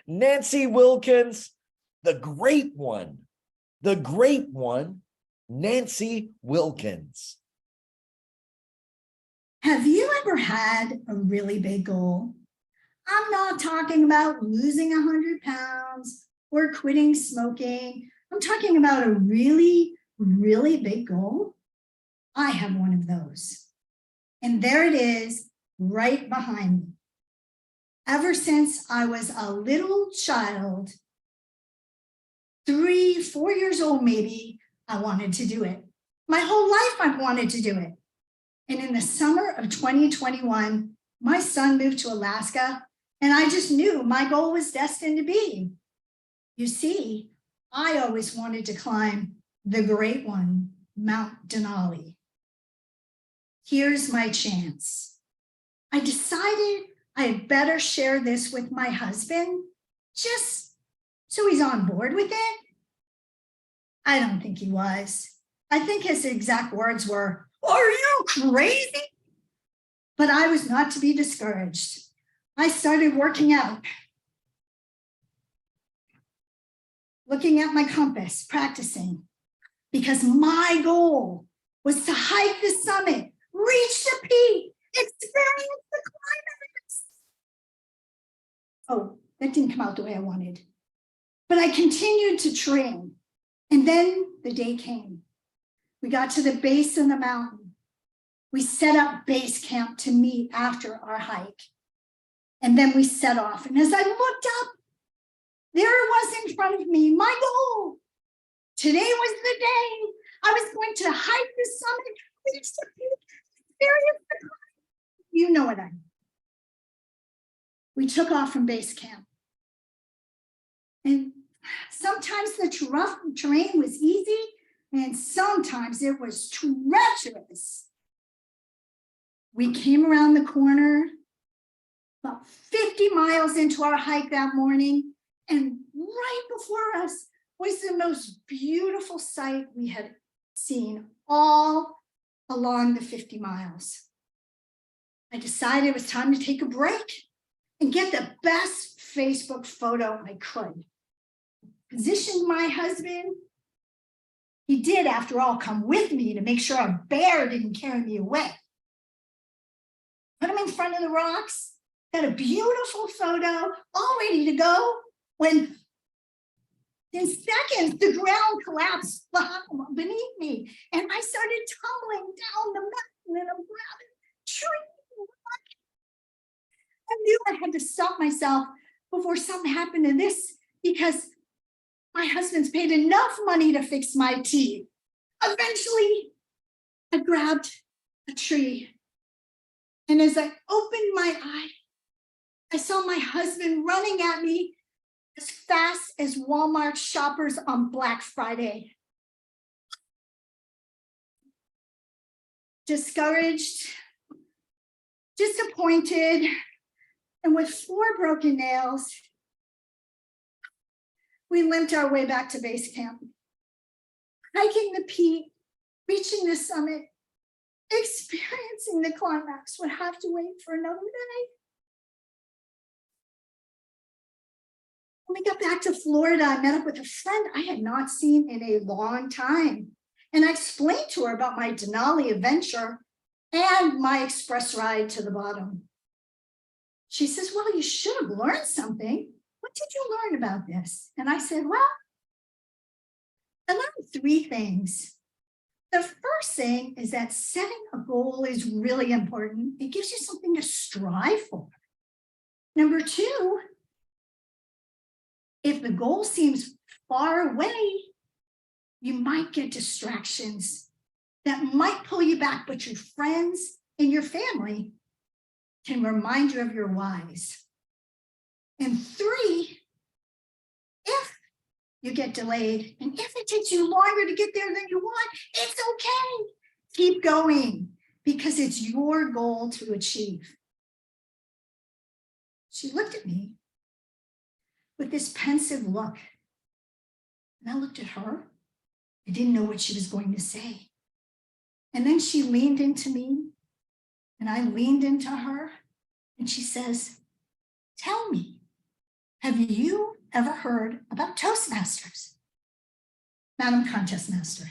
Nancy Wilkins, the great one, Nancy Wilkins. Have you ever had a really big goal? I'm not talking about losing 100 pounds or quitting smoking. I'm talking about a really, really big goal. I have one of those. And there it is, right behind me. Ever since I was a little child, 3, 4 years old maybe, I wanted to do it. My whole life I've wanted to do it. And in the summer of 2021, my son moved to Alaska, and I just knew my goal was destined to be. You see, I always wanted to climb the great one, Mount Denali. Here's my chance. I decided I had better share this with my husband, just so he's on board with it. I don't think he was. I think his exact words were, "Are you crazy?" But I was not to be discouraged. I started working out, looking at my compass, practicing, because my goal was to hike the summit, reach the peak, experience the climax. Oh, that didn't come out the way I wanted. But I continued to train. And then the day came. We got to the base of the mountain. We set up base camp to meet after our hike. And then we set off. And as I looked up, there it was in front of me, my goal. Today was the day I was going to hike the summit, reach the peak, experience the climb. You know what I mean. We took off from base camp. And sometimes the terrain was easy, and sometimes it was treacherous. We came around the corner, about 50 miles into our hike that morning, and right before us was the most beautiful sight we had seen all along the 50 miles. I decided it was time to take a break and get the best Facebook photo I could. Positioned my husband. He did, after all, come with me to make sure a bear didn't carry me away. Put him in front of the rocks, got a beautiful photo, all ready to go, when in seconds the ground collapsed beneath me, and I started tumbling down the mountain in a rabbit tree. I knew I had to stop myself before something happened to this, because my husband's paid enough money to fix my teeth. Eventually, I grabbed a tree, and as I opened my eye, I saw my husband running at me as fast as Walmart shoppers on Black Friday. Discouraged, disappointed, and with 4 broken nails, we limped our way back to base camp. Hiking the peak, reaching the summit, experiencing the climax would have to wait for another day. When we got back to Florida, I met up with a friend I had not seen in a long time. And I explained to her about my Denali adventure and my express ride to the bottom. She says, "Well, you should have learned something. What did you learn about this?" And I said, "Well, I learned 3 things. The first thing is that setting a goal is really important. It gives you something to strive for. Number 2, if the goal seems far away, you might get distractions that might pull you back, but your friends and your family can remind you of your whys. And 3, if you get delayed, and if it takes you longer to get there than you want, it's okay. Keep going, because it's your goal to achieve. She looked at me with this pensive look, and I looked at her. I didn't know what she was going to say. And then she leaned into me, and I leaned into her, and she says, "Tell me, Have you ever heard about Toastmasters? Madam Contest Master.